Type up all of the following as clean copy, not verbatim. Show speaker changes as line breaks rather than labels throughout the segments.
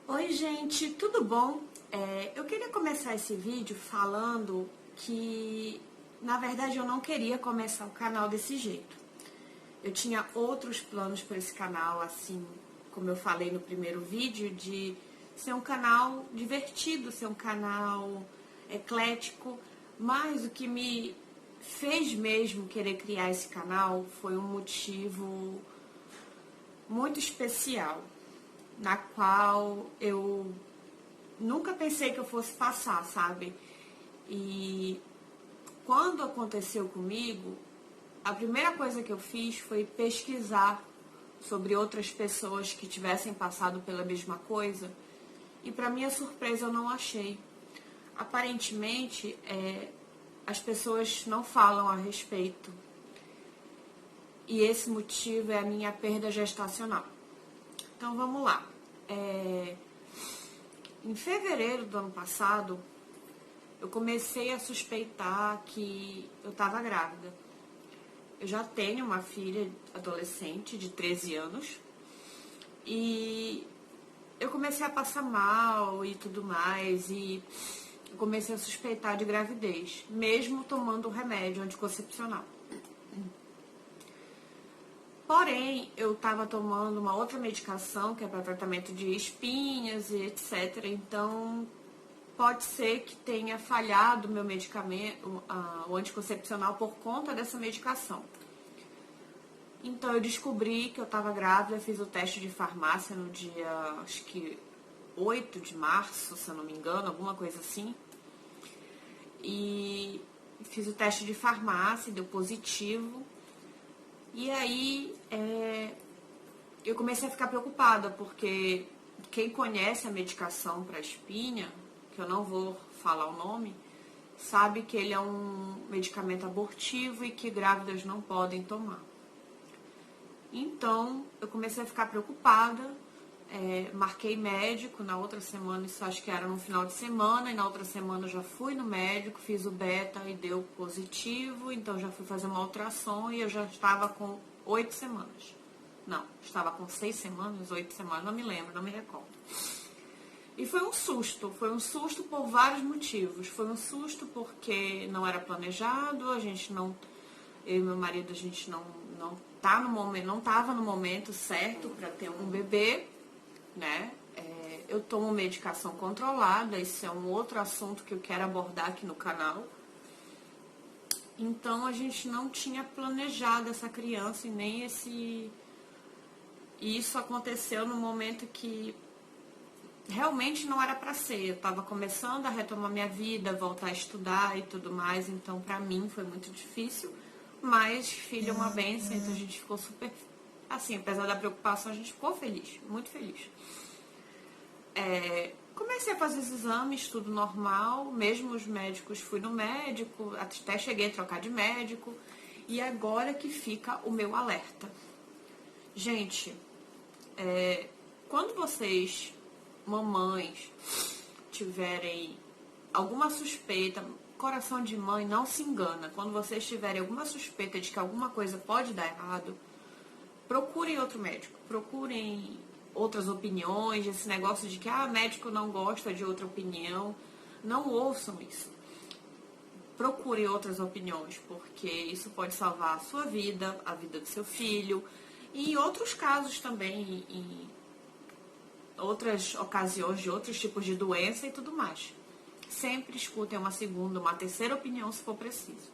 Oi, gente, tudo bom? Eu queria começar esse vídeo falando que, na verdade, eu não queria começar o canal desse jeito. Eu tinha outros planos para esse canal, assim como eu falei no primeiro vídeo, de ser um canal divertido, ser um canal eclético, mas o que me fez mesmo querer criar esse canal foi um motivo muito especial, na qual eu nunca pensei que eu fosse passar, sabe? E quando aconteceu comigo, a primeira coisa que eu fiz foi pesquisar sobre outras pessoas que tivessem passado pela mesma coisa. E para minha surpresa eu não achei. Aparentemente, as pessoas não falam a respeito. E esse motivo é a minha perda gestacional. Então vamos lá. Em fevereiro do ano passado, eu comecei a suspeitar que eu estava grávida. Eu já tenho uma filha adolescente de 13 anos e eu comecei a passar mal e tudo mais e eu comecei a suspeitar de gravidez, mesmo tomando um remédio anticoncepcional. Porém, eu estava tomando uma outra medicação que é para tratamento de espinhas e etc. Então, pode ser que tenha falhado o meu medicamento, o anticoncepcional, por conta dessa medicação. Então, eu descobri que eu estava grávida, fiz o teste de farmácia no dia, acho que 8 de março, se eu não me engano, alguma coisa assim. E fiz o teste de farmácia, deu positivo. E aí, eu comecei a ficar preocupada, porque quem conhece a medicação para espinha, que eu não vou falar o nome, sabe que ele é um medicamento abortivo e que grávidas não podem tomar. Então, eu comecei a ficar preocupada, marquei médico na outra semana, isso acho que era no final de semana, e na outra semana eu já fui no médico, fiz o beta e deu positivo, então já fui fazer uma ultrassom e eu já estava com 8 semanas. Não, estava com 6 semanas, 8 semanas, não me lembro, não me recordo. E foi um susto por vários motivos. Foi um susto porque não era planejado, a gente não, eu e meu marido, a gente não estava no momento certo para ter um bebê, né? Eu tomo medicação controlada, isso é um outro assunto que eu quero abordar aqui no canal. Então a gente não tinha planejado essa criança e nem esse. E isso aconteceu no momento que realmente não era para ser. Eu estava começando a retomar minha vida, voltar a estudar e tudo mais, então para mim foi muito difícil. Mas filho é uma bênção, então a gente ficou super. Assim, apesar da preocupação, a gente ficou feliz, muito feliz. Comecei a fazer os exames, tudo normal, mesmo os médicos, fui no médico, até cheguei a trocar de médico, e agora que fica o meu alerta. Gente, quando vocês, mamães, tiverem alguma suspeita, coração de mãe não se engana, quando vocês tiverem alguma suspeita de que alguma coisa pode dar errado, procurem outro médico, procurem outras opiniões, esse negócio de que médico não gosta de outra opinião, não ouçam isso. Procurem outras opiniões, porque isso pode salvar a sua vida, a vida do seu filho, e em outros casos também, em outras ocasiões de outros tipos de doença e tudo mais. Sempre escutem uma segunda, uma terceira opinião se for preciso.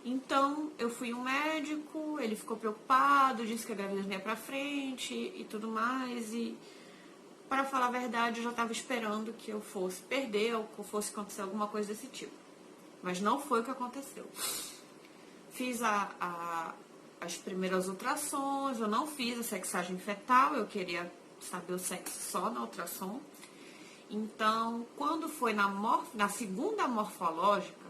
Então, eu fui um médico, ele ficou preocupado, disse que a gravidez não ia pra frente e tudo mais. E, para falar a verdade, eu já estava esperando que eu fosse perder ou que fosse acontecer alguma coisa desse tipo. Mas não foi o que aconteceu. Fiz as primeiras ultrassons, eu não fiz a sexagem fetal, eu queria saber o sexo só na ultrassom. Então, quando foi na segunda morfológica,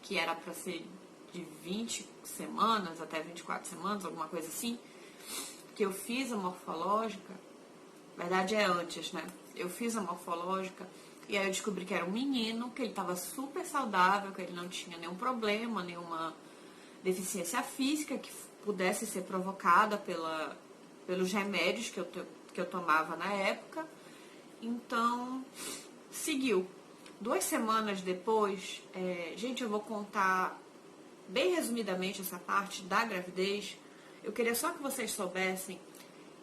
que era para ser de 20 semanas até 24 semanas, alguma coisa assim, que eu fiz a morfológica, na verdade é antes, né? Eu fiz a morfológica e aí eu descobri que era um menino, que ele estava super saudável, que ele não tinha nenhum problema, nenhuma deficiência física que pudesse ser provocada pelos remédios que eu tomava na época. Então, seguiu. 2 semanas depois, gente, eu vou contar bem resumidamente essa parte da gravidez. Eu queria só que vocês soubessem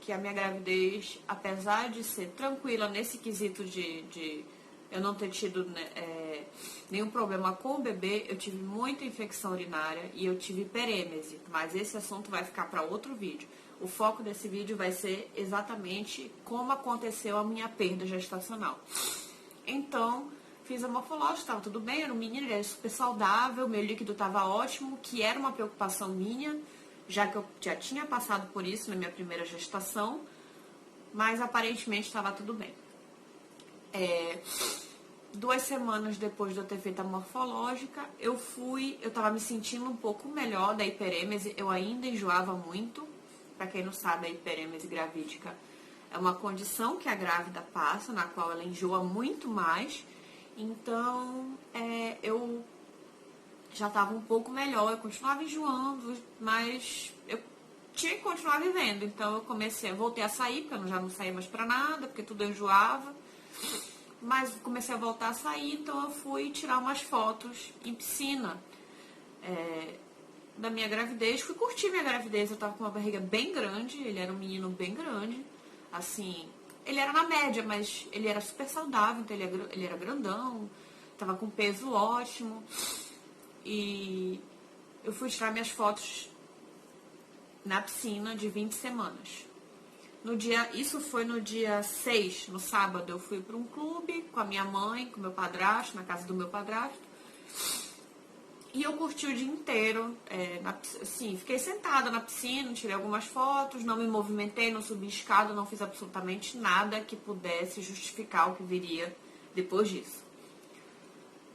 que a minha gravidez, apesar de ser tranquila nesse quesito de eu não ter tido, né, nenhum problema com o bebê, eu tive muita infecção urinária e eu tive hiperêmese, mas esse assunto vai ficar para outro vídeo. O foco desse vídeo vai ser exatamente como aconteceu a minha perda gestacional. Então, fiz a morfológica, estava tudo bem, era um menino, ele era super saudável, meu líquido estava ótimo, que era uma preocupação minha, já que eu já tinha passado por isso na minha primeira gestação, mas aparentemente estava tudo bem. 2 semanas depois de eu ter feito a morfológica, eu estava me sentindo um pouco melhor da hiperêmese, eu ainda enjoava muito. Para quem não sabe, a hiperêmese gravídica é uma condição que a grávida passa, na qual ela enjoa muito mais. Então, eu já estava um pouco melhor, eu continuava enjoando, mas eu tinha que continuar vivendo. Então, voltei a sair, porque eu já não saía mais para nada, porque tudo eu enjoava. Mas comecei a voltar a sair, então eu fui tirar umas fotos em piscina da minha gravidez. Fui curtir minha gravidez, eu tava com uma barriga bem grande, ele era um menino bem grande, assim, ele era na média, mas ele era super saudável, então ele era grandão, tava com peso ótimo. E eu fui tirar minhas fotos na piscina de 20 semanas. Isso foi no dia 6, no sábado, eu fui para um clube com a minha mãe, com meu padrasto, na casa do meu padrasto. E eu curti o dia inteiro, assim, fiquei sentada na piscina, tirei algumas fotos, não me movimentei, não subi escada, não fiz absolutamente nada que pudesse justificar o que viria depois disso.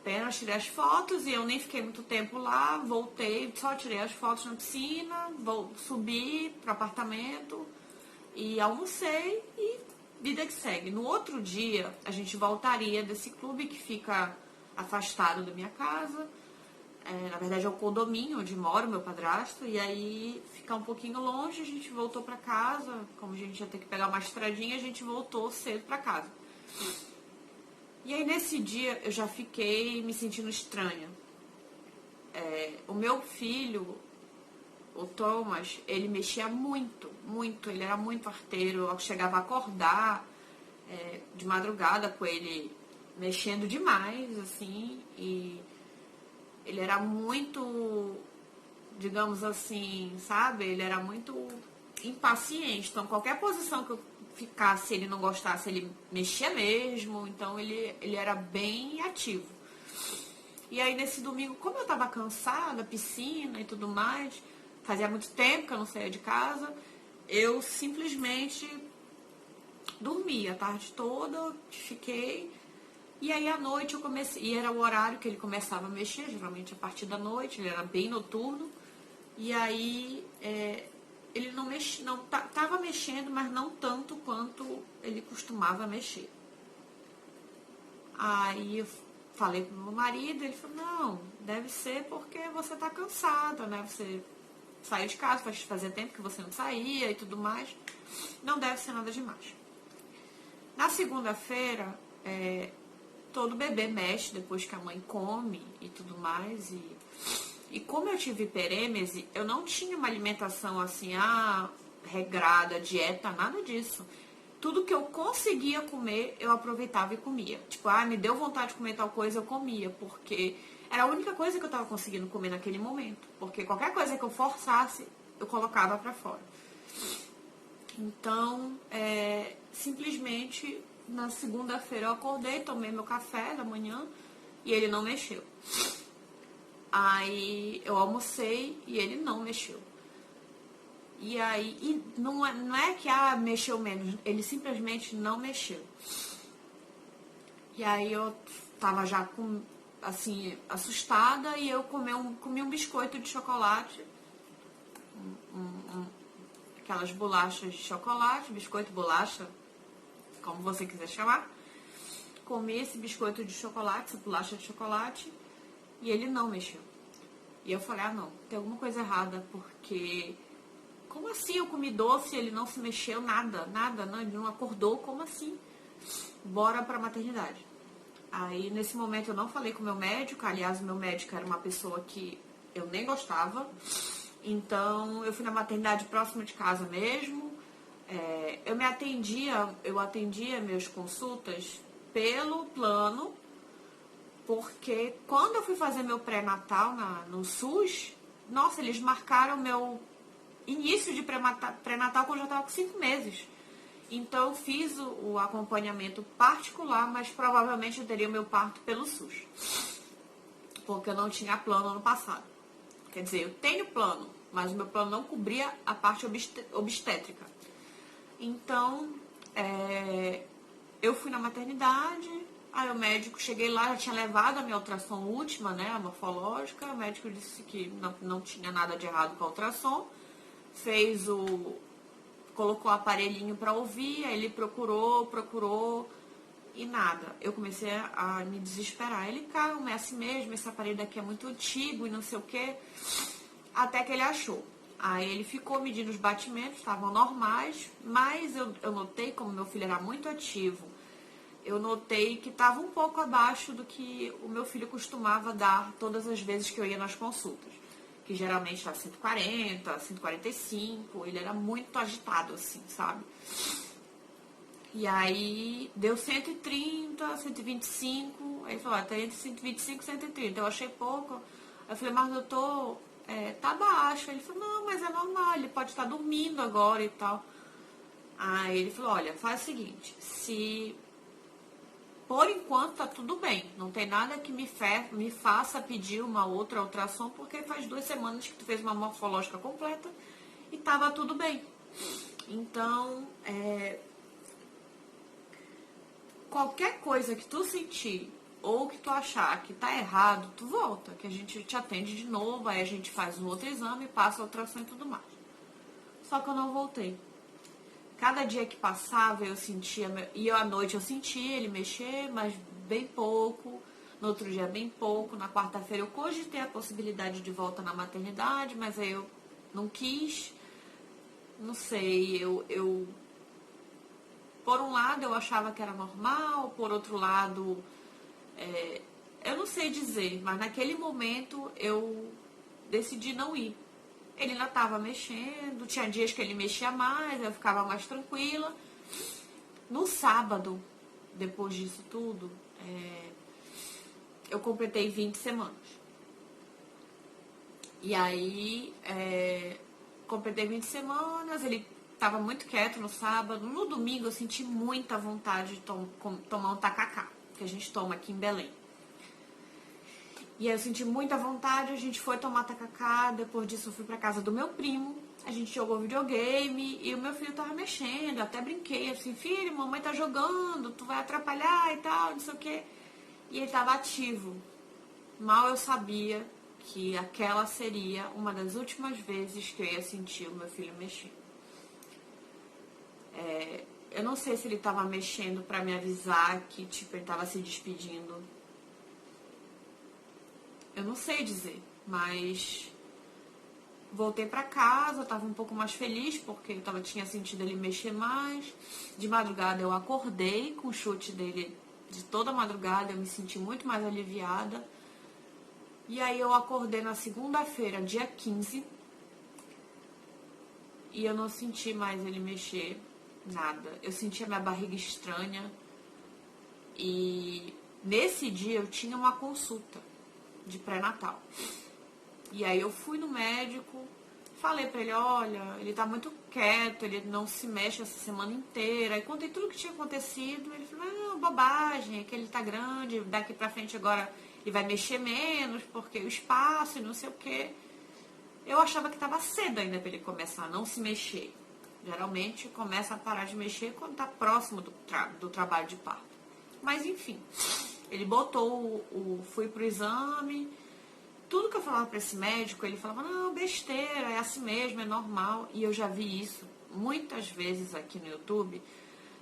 Apenas tirei as fotos e eu nem fiquei muito tempo lá, voltei, só tirei as fotos na piscina, subi pro apartamento e almocei e vida que segue. No outro dia, a gente voltaria desse clube que fica afastado da minha casa. Na verdade é o condomínio onde mora o meu padrasto, e aí ficar um pouquinho longe, a gente voltou pra casa, como a gente ia ter que pegar uma estradinha, a gente voltou cedo pra casa. E aí nesse dia eu já fiquei me sentindo estranha. O meu filho, o Thomas, ele mexia muito, muito, ele era muito arteiro, eu chegava a acordar de madrugada com ele mexendo demais, assim, e ele era muito, digamos assim, sabe? Ele era muito impaciente. Então, qualquer posição que eu ficasse, ele não gostasse, ele mexia mesmo. Então, ele era bem ativo. E aí, nesse domingo, como eu tava cansada, piscina e tudo mais, fazia muito tempo que eu não saía de casa, eu simplesmente dormi a tarde toda, fiquei. E aí à noite eu comecei, e era o horário que ele começava a mexer, geralmente a partir da noite, ele era bem noturno. E aí ele não mexia, não tava mexendo, mas não tanto quanto ele costumava mexer. Aí eu falei pro meu marido, ele falou, não, deve ser porque você tá cansada, né? Você saiu de casa, fazia tempo que você não saía e tudo mais. Não deve ser nada demais. Na segunda-feira, todo bebê mexe depois que a mãe come e tudo mais. E como eu tive hiperêmese, eu não tinha uma alimentação assim, regrada, dieta, nada disso. Tudo que eu conseguia comer, eu aproveitava e comia. Tipo, me deu vontade de comer tal coisa, eu comia. Porque era a única coisa que eu tava conseguindo comer naquele momento. Porque qualquer coisa que eu forçasse, eu colocava pra fora. Então, simplesmente... Na segunda-feira eu acordei, tomei meu café da manhã e ele não mexeu. Aí eu almocei e ele não mexeu. E aí, não é que mexeu menos, ele simplesmente não mexeu. E aí eu tava já assim, assustada e eu comi um biscoito de chocolate, aquelas bolachas de chocolate, biscoito bolacha, como você quiser chamar. Comi esse biscoito de chocolate, essa bolacha de chocolate, e ele não mexeu. E eu falei, não, tem alguma coisa errada, porque... Como assim eu comi doce e ele não se mexeu? Nada, ele não acordou, como assim? bora pra maternidade. Aí, nesse momento, eu não falei com o meu médico. Aliás, o meu médico era uma pessoa que eu nem gostava. Então, eu fui na maternidade próxima de casa mesmo. Eu atendia minhas consultas pelo plano, porque quando eu fui fazer meu pré-natal no SUS, nossa, eles marcaram meu início de pré-natal quando eu já estava com 5 meses. Então, eu fiz o acompanhamento particular, mas provavelmente eu teria o meu parto pelo SUS. Porque eu não tinha plano ano passado. Quer dizer, eu tenho plano, mas o meu plano não cobria a parte obstétrica. Então, eu fui na maternidade, aí o médico, cheguei lá, já tinha levado a minha ultrassom última, né, a morfológica. O médico disse que não tinha nada de errado com a ultrassom. Colocou o aparelhinho para ouvir, aí ele procurou e nada. Eu comecei a me desesperar. Ele, calma, é assim mesmo, esse aparelho daqui é muito antigo e não sei o quê. Até que ele achou. Aí ele ficou medindo os batimentos, estavam normais, mas eu notei, como meu filho era muito ativo, eu notei que estava um pouco abaixo do que o meu filho costumava dar todas as vezes que eu ia nas consultas. Que geralmente estava 140, 145, ele era muito agitado, assim, sabe? E aí deu 130, 125, aí ele falou, tá entre 125 e 130, eu achei pouco. Eu falei, mas doutor, tá baixo. Ele falou, não, mas é normal, ele pode estar dormindo agora e tal. Aí ele falou, olha, faz o seguinte, se por enquanto tá tudo bem, não tem nada que me faça pedir uma outra ultrassom, porque faz 2 semanas que tu fez uma morfológica completa e tava tudo bem. Então, qualquer coisa que tu sentir ou que tu achar que tá errado, tu volta, que a gente te atende de novo, aí a gente faz um outro exame, passa a ultrassom e tudo mais. Só que eu não voltei. Cada dia que passava eu sentia, e à noite eu sentia ele mexer, mas bem pouco. No outro dia bem pouco. Na quarta-feira eu cogitei a possibilidade de volta na maternidade, mas aí eu não quis. Não sei, por um lado eu achava que era normal, por outro lado, eu não sei dizer, mas naquele momento eu decidi não ir. Ele ainda estava mexendo, tinha dias que ele mexia mais, eu ficava mais tranquila. No sábado, depois disso tudo, eu completei 20 semanas. E aí, completei 20 semanas, ele estava muito quieto no sábado. No domingo eu senti muita vontade de tomar um tacacá, que a gente toma aqui em Belém. E aí eu senti muita vontade, a gente foi tomar tacacá, depois disso eu fui pra casa do meu primo, a gente jogou videogame e o meu filho tava mexendo, eu até brinquei, assim, filho, mamãe tá jogando, tu vai atrapalhar e tal, não sei o quê. E ele tava ativo. Mal eu sabia que aquela seria uma das últimas vezes que eu ia sentir o meu filho mexer. Eu não sei se ele tava mexendo pra me avisar que, tipo, ele tava se despedindo. Eu não sei dizer, mas voltei pra casa, eu tava um pouco mais feliz porque eu tinha sentido ele mexer mais. De madrugada eu acordei com o chute dele de toda madrugada, eu me senti muito mais aliviada. E aí eu acordei na segunda-feira, dia 15, e eu não senti mais ele mexer nada. Eu senti a minha barriga estranha e nesse dia eu tinha uma consulta de pré-natal. E aí eu fui no médico, falei pra ele, olha, ele tá muito quieto, ele não se mexe essa semana inteira. Aí contei tudo o que tinha acontecido, ele falou, não, bobagem, é que ele tá grande, daqui pra frente agora ele vai mexer menos, porque o espaço e não sei o quê. Eu achava que tava cedo ainda pra ele começar a não se mexer. Geralmente começa a parar de mexer quando tá próximo do trabalho de parto. Mas enfim, ele fui pro exame. Tudo que eu falava para esse médico, ele falava, não, besteira, é assim mesmo, é normal. E eu já vi isso muitas vezes aqui no YouTube,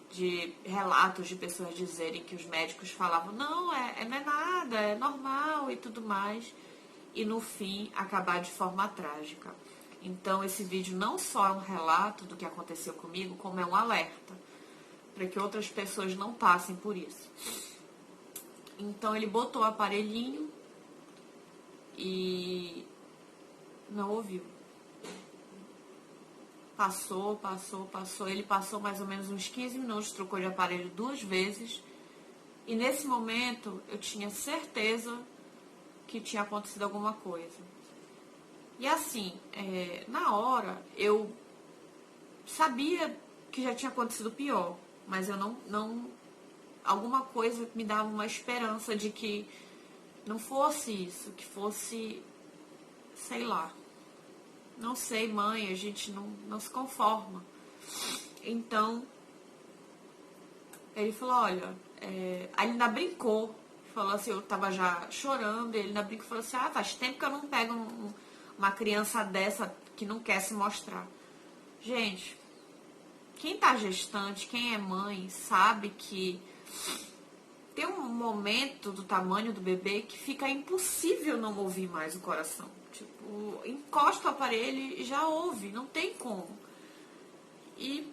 de relatos de pessoas dizerem que os médicos falavam, não, não é nada, é normal e tudo mais. E no fim, acabar de forma trágica. Então, esse vídeo não só é um relato do que aconteceu comigo, como é um alerta. para que outras pessoas não passem por isso. Então ele botou o aparelhinho e não ouviu. Passou. Ele passou mais ou menos uns 15 minutos, trocou de aparelho 2 vezes. E nesse momento eu tinha certeza que tinha acontecido alguma coisa. E assim, na hora eu sabia que já tinha acontecido pior, mas eu não alguma coisa me dava uma esperança de que não fosse isso, que fosse, sei lá. Não sei, mãe, a gente não se conforma. Então, ele falou, olha, aí ele ainda brincou, falou assim, eu tava já chorando, ele ainda brincou e falou assim, faz tempo que eu não pego uma criança dessa que não quer se mostrar. Gente, quem tá gestante, quem é mãe, sabe que tem um momento do tamanho do bebê que fica impossível não ouvir mais o coração. Tipo, encosta o aparelho e já ouve, não tem como. E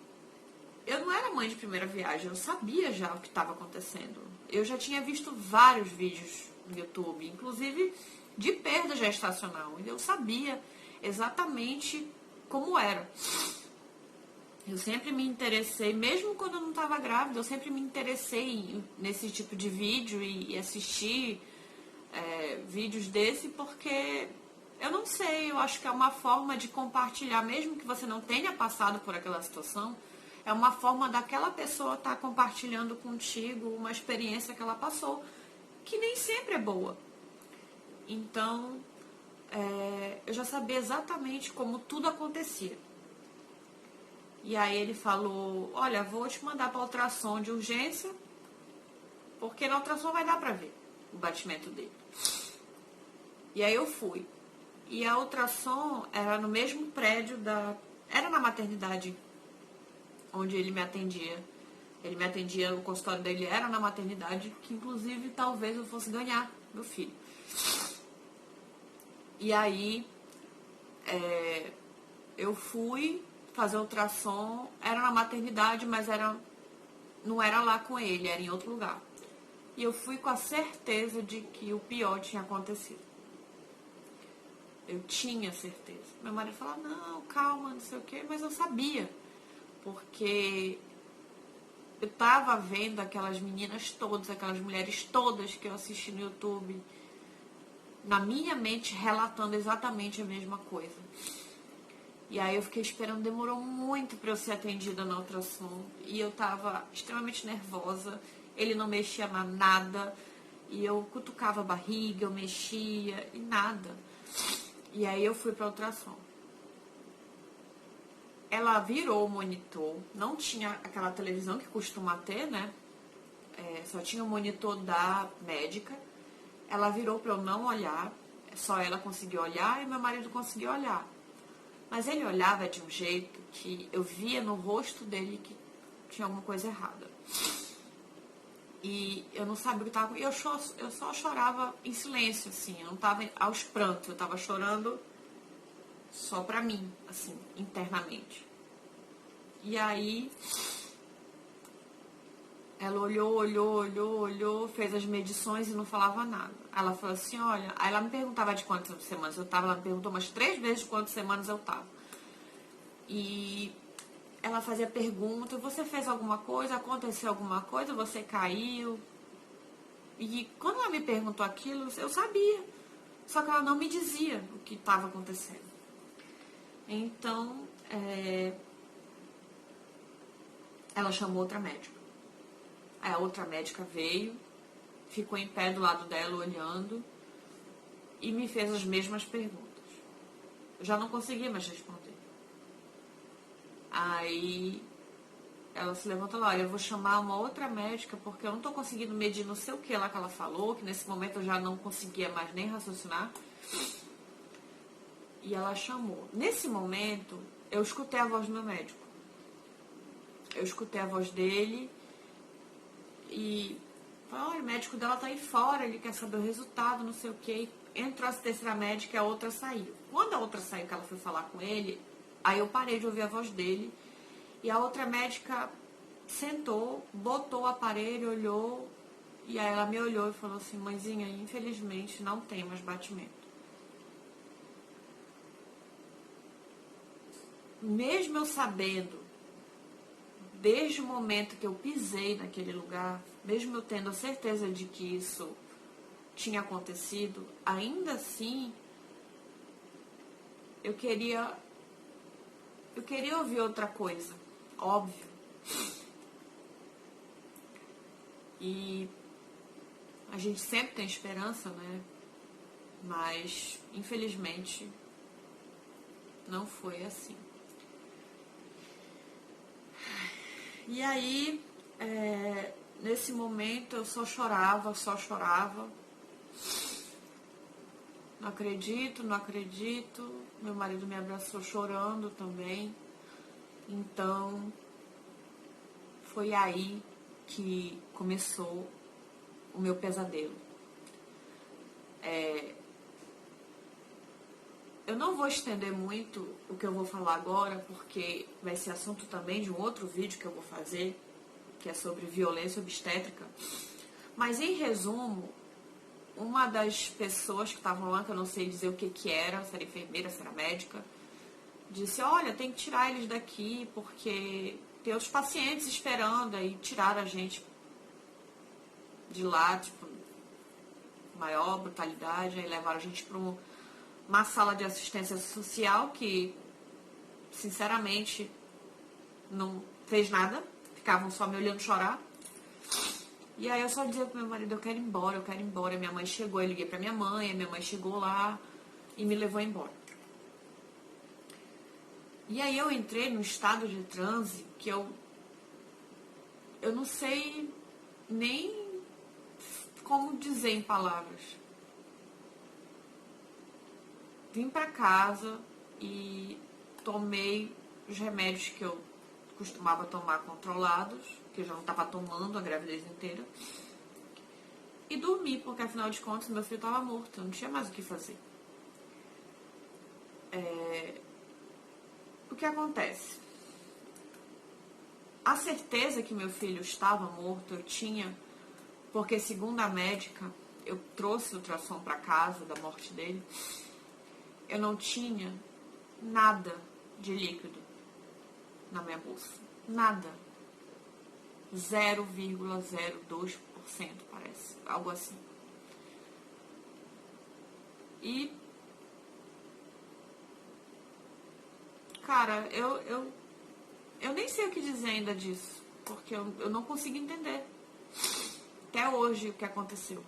eu não era mãe de primeira viagem, eu sabia já o que estava acontecendo. Eu já tinha visto vários vídeos no YouTube, inclusive de perda gestacional. Eu sabia exatamente como era. Eu sempre me interessei, mesmo quando eu não estava grávida, eu sempre me interessei nesse tipo de vídeo e assistir vídeos desse, porque eu não sei, eu acho que é uma forma de compartilhar, mesmo que você não tenha passado por aquela situação, é uma forma daquela pessoa estar compartilhando contigo uma experiência que ela passou, que nem sempre é boa. Então, eu já sabia exatamente como tudo acontecia. E aí ele falou, olha, vou te mandar para ultrassom de urgência, porque na ultrassom vai dar para ver o batimento dele. E aí eu fui. E a ultrassom era no mesmo prédio era na maternidade onde ele me atendia. Ele me atendia, o consultório dele era na maternidade, que inclusive talvez eu fosse ganhar meu filho. E aí eu fui fazer ultrassom, era na maternidade, mas não era lá com ele, era em outro lugar. E eu fui com a certeza de que o pior tinha acontecido. Eu tinha certeza. Meu marido falou, não, calma, não sei o quê, mas eu sabia. Porque eu tava vendo aquelas meninas todas, aquelas mulheres todas que eu assisti no YouTube, na minha mente, relatando exatamente a mesma coisa. E aí eu fiquei esperando, demorou muito para eu ser atendida na ultrassom. E eu tava extremamente nervosa, ele não mexia na nada. E eu cutucava a barriga, eu mexia e nada. E aí eu fui pra ultrassom. Ela virou o monitor, não tinha aquela televisão que costuma ter, né? Só tinha o monitor da médica. Ela virou pra eu não olhar, só ela conseguiu olhar e meu marido conseguiu olhar. Mas ele olhava de um jeito que eu via no rosto dele que tinha alguma coisa errada. E eu não sabia o que estava... Eu só chorava em silêncio, assim. Eu não estava aos prantos. Eu estava chorando só pra mim, assim, internamente. E aí... ela olhou, fez as medições e não falava nada. Ela falou assim, olha... Aí ela me perguntava de quantas semanas eu tava. Ela me perguntou umas 3 vezes de quantas semanas eu tava. E ela fazia pergunta, você fez alguma coisa? Aconteceu alguma coisa? Você caiu? E quando ela me perguntou aquilo, eu sabia. Só que ela não me dizia o que estava acontecendo. Então, ela chamou outra médica. Aí a outra médica veio, ficou em pé do lado dela olhando e me fez as mesmas perguntas. Eu já não conseguia mais responder. Aí ela se levantou lá, olha, eu vou chamar uma outra médica porque eu não tô conseguindo medir não sei o que lá que ela falou, que nesse momento eu já não conseguia mais nem raciocinar. E ela chamou. Nesse momento, eu escutei a voz do meu médico. Eu escutei a voz dele e falei, olha, o médico dela tá aí fora, ele quer saber o resultado, não sei o que. Entrou a terceira médica e a outra saiu. Quando a outra saiu, que ela foi falar com ele, aí eu parei de ouvir a voz dele. E a outra médica sentou, botou o aparelho, olhou, e aí ela me olhou e falou assim: mãezinha, infelizmente não tem mais batimento. Mesmo eu sabendo, desde o momento que eu pisei naquele lugar, mesmo eu tendo a certeza de que isso tinha acontecido, ainda assim, eu queria ouvir outra coisa, óbvio. E a gente sempre tem esperança, né? Mas, infelizmente, não foi assim. E aí, nesse momento, eu só chorava. Não acredito, não acredito. Meu marido me abraçou chorando também. Então, foi aí que começou o meu pesadelo. Eu não vou estender muito o que eu vou falar agora, porque vai ser assunto também de um outro vídeo que eu vou fazer, que é sobre violência obstétrica. Mas, em resumo, uma das pessoas que estavam lá, que eu não sei dizer o que era, se era enfermeira, se era médica, disse: olha, tem que tirar eles daqui, porque tem outros pacientes esperando. Aí tiraram a gente de lá, tipo, maior brutalidade, aí levaram a gente para uma sala de assistência social que, sinceramente, não fez nada, ficavam só me olhando chorar. E aí eu só dizia pro meu marido: eu quero ir embora, eu quero ir embora. Minha mãe chegou, eu liguei pra minha mãe, a minha mãe chegou lá e me levou embora. E aí eu entrei num estado de transe que eu não sei nem como dizer em palavras. Vim pra casa e tomei os remédios que eu costumava tomar controlados, que eu já não estava tomando a gravidez inteira. E dormi, porque afinal de contas meu filho estava morto, eu não tinha mais o que fazer. O que acontece? A certeza que meu filho estava morto eu tinha, porque segundo a médica, eu trouxe o ultrassom para casa da morte dele, eu não tinha nada de líquido na minha bolsa. Nada. 0,02%, parece. Algo assim. E, cara, eu nem sei o que dizer ainda disso, porque eu não consigo entender até hoje o que aconteceu.